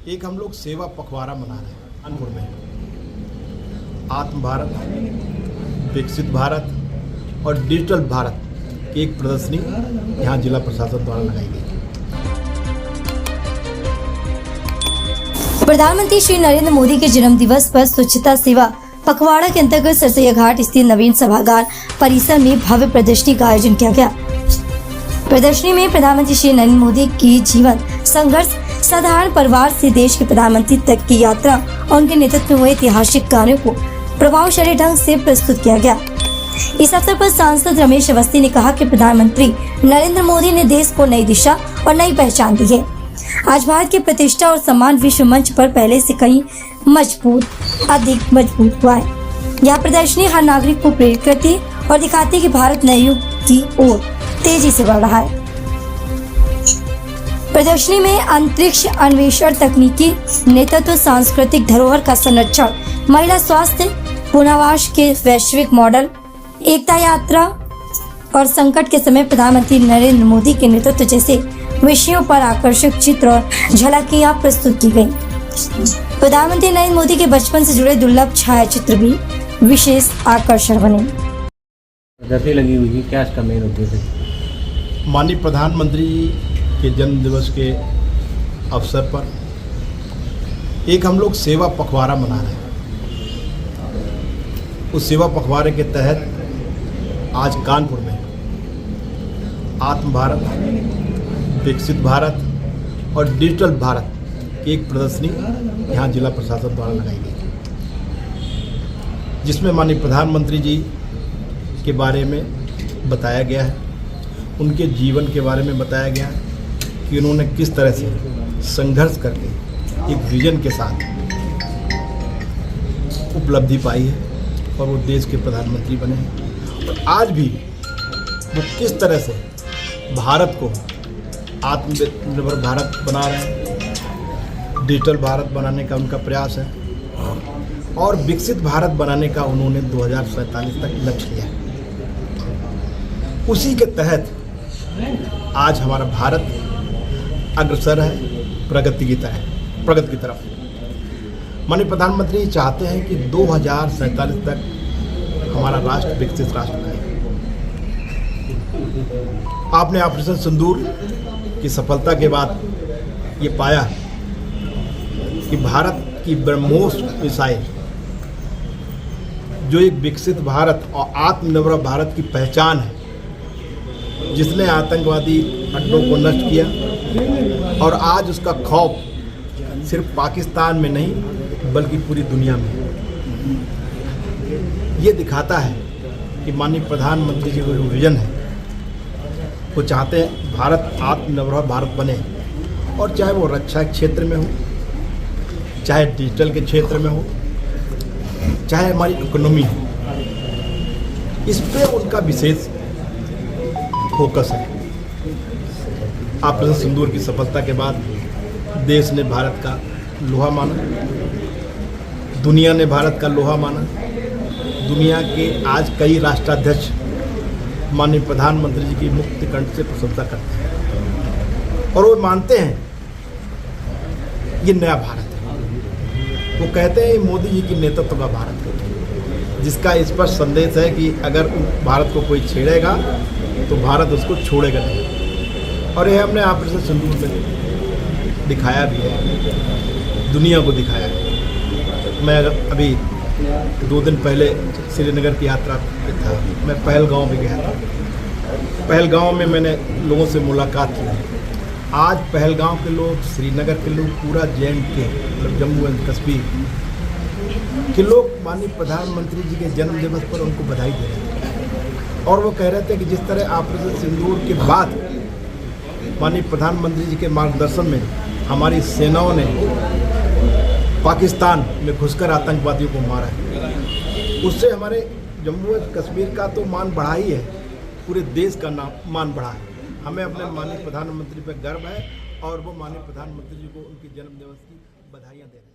एक हम लोग सेवा पखवाड़ा मना रहे हैं कानपुर में। आत्म भारत, विकसित भारत और डिजिटल भारत की एक प्रदर्शनी यहाँ जिला प्रशासन द्वारा लगाई गई। प्रधानमंत्री श्री नरेंद्र मोदी के जन्म दिवस पर स्वच्छता सेवा पखवाड़ा के अंतर्गत सरसैया घाट स्थित नवीन सभागार परिसर में भव्य प्रदर्शनी का आयोजन किया गया। प्रदर्शनी में प्रधानमंत्री श्री नरेंद्र मोदी की जीवन संघर्ष, साधारण परिवार से देश के प्रधानमंत्री तक की यात्रा और उनके नेतृत्व में हुए ऐतिहासिक कार्यों को प्रभावशाली ढंग से प्रस्तुत किया गया। इस अवसर पर सांसद रमेश अवस्थी ने कहा कि प्रधानमंत्री नरेंद्र मोदी ने देश को नई दिशा और नई पहचान दी है। आज भारत की प्रतिष्ठा और सम्मान विश्व मंच पर पहले से कहीं अधिक मजबूत हुआ है। यह प्रदर्शनी हर नागरिक को प्रेरित करती है और दिखाती है कि भारत नए युग की ओर तेजी से बढ़ रहा है। प्रदर्शनी में अंतरिक्ष अन्वेषण, तकनीकी नेतृत्व, सांस्कृतिक धरोहर का संरक्षण, महिला स्वास्थ्य, पुनर्वास के वैश्विक मॉडल, एकता यात्रा और संकट के समय प्रधानमंत्री नरेंद्र मोदी के नेतृत्व जैसे विषयों पर आकर्षक चित्र और झलकियां प्रस्तुत की गयी। प्रधानमंत्री नरेंद्र मोदी के बचपन से जुड़े दुर्लभ छायाचित्र भी विशेष आकर्षण बने। प्रदर्शनी लगी हुई है, क्या इसका मेन उद्देश्य? माननीय प्रधानमंत्री के जन्म दिवस के अवसर पर एक हम लोग सेवा पखवाड़ा मना रहे हैं। उस सेवा पखवाड़े के तहत आज कानपुर में आत्म भारत, विकसित भारत और डिजिटल भारत की एक प्रदर्शनी यहाँ जिला प्रशासन द्वारा लगाई गई, जिसमें माननीय प्रधानमंत्री जी के बारे में बताया गया है, उनके जीवन के बारे में बताया गया है कि उन्होंने किस तरह से संघर्ष करके एक विजन के साथ उपलब्धि पाई है और वो देश के प्रधानमंत्री बने हैं। और आज भी वो किस तरह से भारत को आत्मनिर्भर भारत बना रहे हैं, डिजिटल भारत बनाने का उनका प्रयास है और विकसित भारत बनाने का उन्होंने 2047 तक लक्ष्य लिया है। उसी के तहत आज हमारा भारत अग्रसर है प्रगति की तरफ। माननीय प्रधानमंत्री चाहते हैं कि 2047 तक हमारा राष्ट्र विकसित राष्ट्र बने। आपने ऑपरेशन सिंदूर की सफलता के बाद ये पाया कि भारत की ब्रह्मोस मिसाइल जो एक विकसित भारत और आत्मनिर्भर भारत की पहचान है, जिसने आतंकवादी अड्डों को नष्ट किया और आज उसका खौफ सिर्फ पाकिस्तान में नहीं बल्कि पूरी दुनिया में। ये दिखाता है कि माननीय प्रधानमंत्री जी का जो विजन है, वो चाहते हैं भारत आत्मनिर्भर भारत बने, और चाहे वो रक्षा क्षेत्र में हो, चाहे डिजिटल के क्षेत्र में हो, चाहे हमारी इकोनॉमी हो, इस पे उनका विशेष फोकस है। ऑपरेशन सिंदूर की सफलता के बाद देश ने भारत का लोहा माना, दुनिया ने भारत का लोहा माना। दुनिया के आज कई राष्ट्राध्यक्ष माननीय प्रधानमंत्री जी की मुक्त कंठ से प्रशंसा करते हैं और वो मानते हैं ये नया भारत है। वो कहते हैं मोदी जी की नेतृत्व का भारत है, जिसका स्पष्ट संदेश है कि अगर भारत को कोई छेड़ेगा तो भारत उसको छोड़ेगा नहीं। और ये हमने ऑपरेशन सिंदूर में दिखाया भी है, दुनिया को दिखाया है। मैं अभी 2 दिन पहले श्रीनगर की यात्रा पे था, मैं पहलगांव में गया था। पहलगांव में मैंने लोगों से मुलाकात की। आज पहलगांव के लोग, श्रीनगर के लोग, पूरा JNK मतलब जम्मू एंड कश्मीर के लोग माननीय प्रधानमंत्री जी के जन्म दिवस पर उनको बधाई दे रहे थे और वो कह रहे थे कि जिस तरह ऑपरेशन सिंदूर के बाद माननीय प्रधानमंत्री जी के मार्गदर्शन में हमारी सेनाओं ने पाकिस्तान में घुसकर आतंकवादियों को मारा है, उससे हमारे जम्मू एंड कश्मीर का तो मान बढ़ा ही है, पूरे देश का मान बढ़ा है। हमें अपने माननीय प्रधानमंत्री पर गर्व है और वो माननीय प्रधानमंत्री जी को उनके जन्म दिवस की बधाइयाँ दे रहे हैं।